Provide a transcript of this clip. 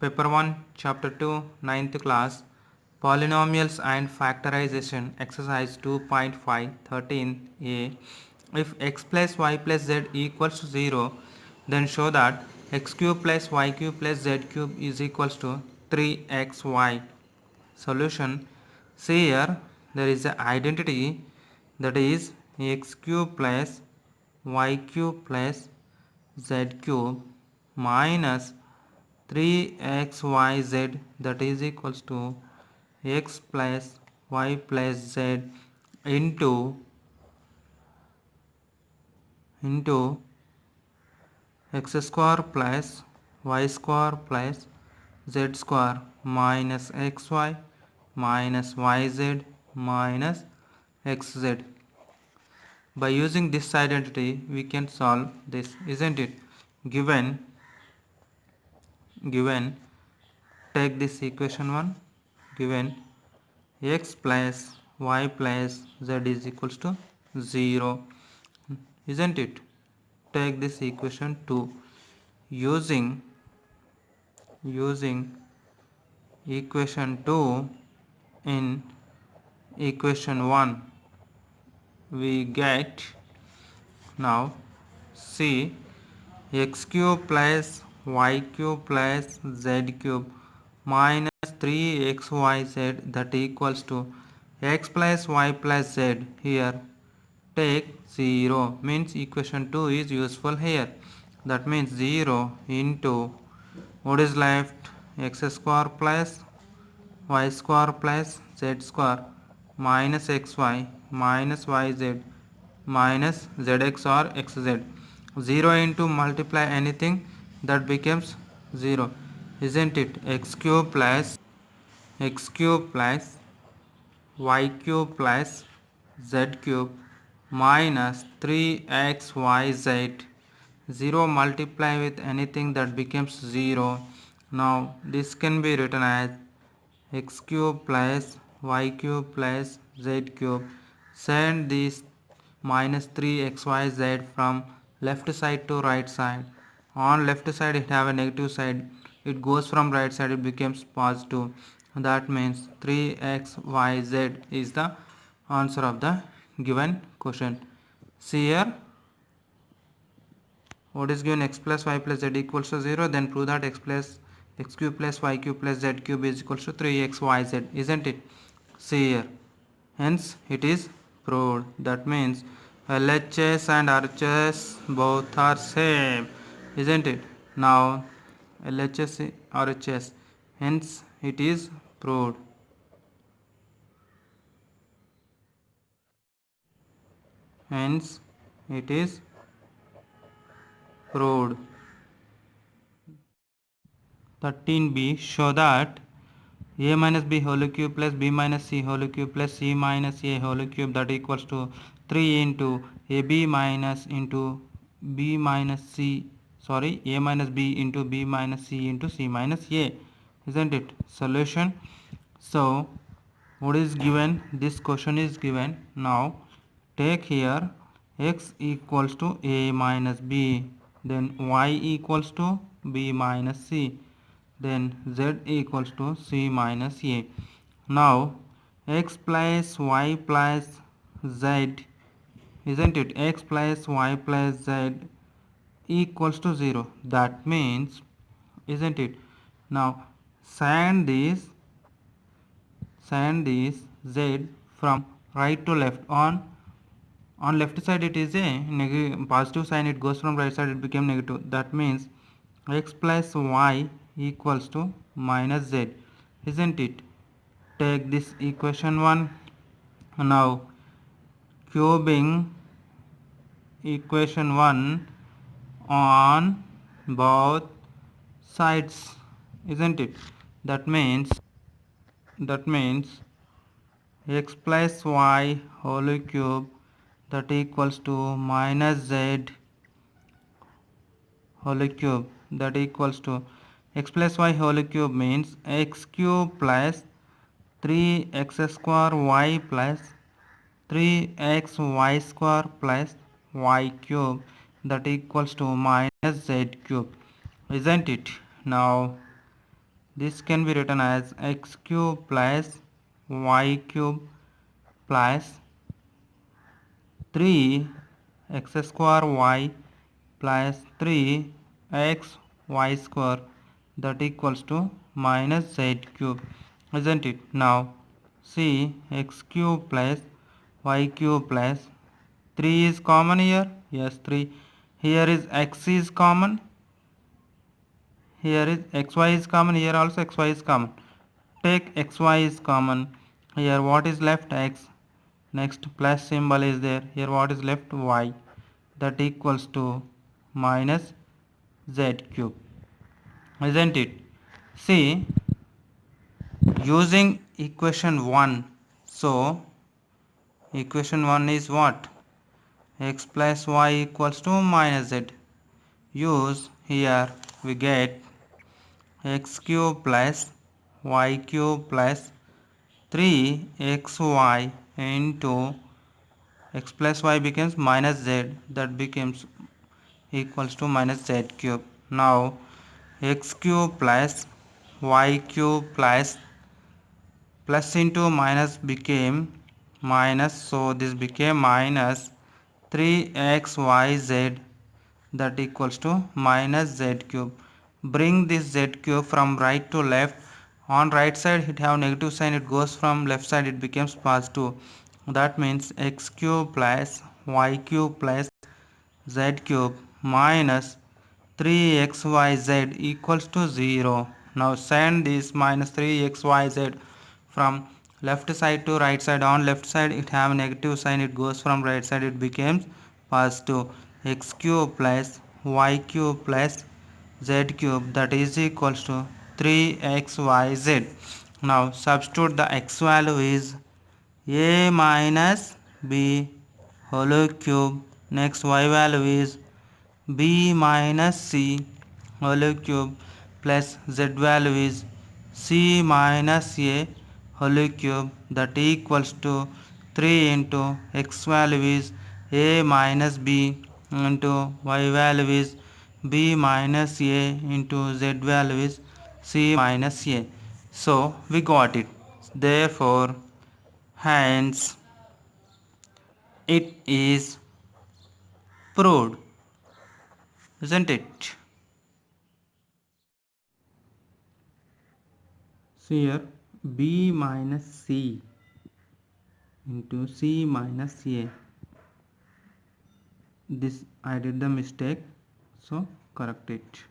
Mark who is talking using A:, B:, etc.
A: Paper 1, Chapter 2, ninth class, Polynomials and Factorization, Exercise 2.5, 13a. If x plus y plus z equals to 0, then show that x cube plus y cube plus z cube is equals to 3xy. Solution. See here, there is an identity, that is x cube plus y cube plus z cube minus 3xyz, that is equals to x plus y plus z into x square plus y square plus z square minus xy minus yz minus xz. By using this identity, we can solve this, isn't it? Given take this equation 1. Given x plus y plus z is equals to 0, isn't it? Take this equation 2. Using equation 2 in equation 1, we get, now see, x cube plus y cube plus z cube minus 3xyz, that equals to x plus y plus z. Here take 0, means equation 2 is useful here. That means 0 into, what is left, x square plus y square plus z square minus xy minus yz minus zx or xz. 0 into multiply anything, that becomes 0, isn't it? X cube plus y cube plus z cube minus 3xyz. 0 multiply with anything, that becomes 0. Now this can be written as x cube plus y cube plus z cube. Send this minus 3xyz from left side to right side. On left side it have a negative side, it goes from right side, it becomes positive. That means 3xyz is the answer of the given question. See here, what is given, x plus y plus z equals to 0, then prove that x cube plus y cube plus z cube is equals to 3xyz, isn't it? See here, hence it is proved. That means LHS and RHS both are same, isn't it? Now LHS RHS, hence it is proved. Hence it is proved. 13b, show that a minus b whole cube plus b minus c whole cube plus c minus a whole cube, that equals to 3 into ab minus into b minus c, sorry, a minus b into b minus c into c minus a, isn't it? Solution. So what is given, this question is given. Now take here x equals to a minus b, then y equals to b minus c, then z equals to c minus a. Now x plus y plus z, isn't it? X plus y plus z equals to 0. That means, isn't it? Now send this z from right to left. On left side it is a negative positive sign, it goes from right side, it became negative. That means x plus y equals to minus z, isn't it? Take this equation 1. Now cubing equation 1 on both sides, isn't it? That means x plus y whole cube, that equals to minus z whole cube, that equals to x plus y whole cube means x cube plus 3x square y plus 3xy square plus y cube, that equals to minus z cube, isn't it? Now This can be written as x cube plus y cube plus 3 x square y plus 3 x y square, that equals to minus z cube, isn't it? Now see, x cube plus y cube plus 3 is common here. Yes, 3. Here is x is common. Here is xy is common. Here also xy is common. Take xy is common. Here what is left? X. Next plus symbol is there. Here what is left? Y. That equals to minus z cube, isn't it? See, using equation 1, so equation 1 is what? X plus y equals to minus z. Use here, we get x cube plus y cube plus 3xy into x plus y becomes minus z, that becomes equals to minus z cube. Now x cube plus y cube plus into minus became minus, so this became minus 3xyz, that equals to minus z cube. Bring this z cube from right to left. On right side it have negative sign, it goes from left side, it becomes positive. That means x cube plus y cube plus z cube minus 3xyz equals to 0. Now send this minus 3xyz from left side to right side. On left side it have negative sign, it goes from right side, it becomes positive. X cube plus y cube plus z cube, that is equals to 3xyz. Now substitute the x value is a minus b whole cube. Next y value is b minus c whole cube plus z value is c minus a whole cube, that equals to 3 into x value is a minus b into y value is b minus a into z value is c minus a. So we got it. Therefore, hence it is proved, isn't it? See here, b minus c into c minus a. This I did the mistake, so correct it.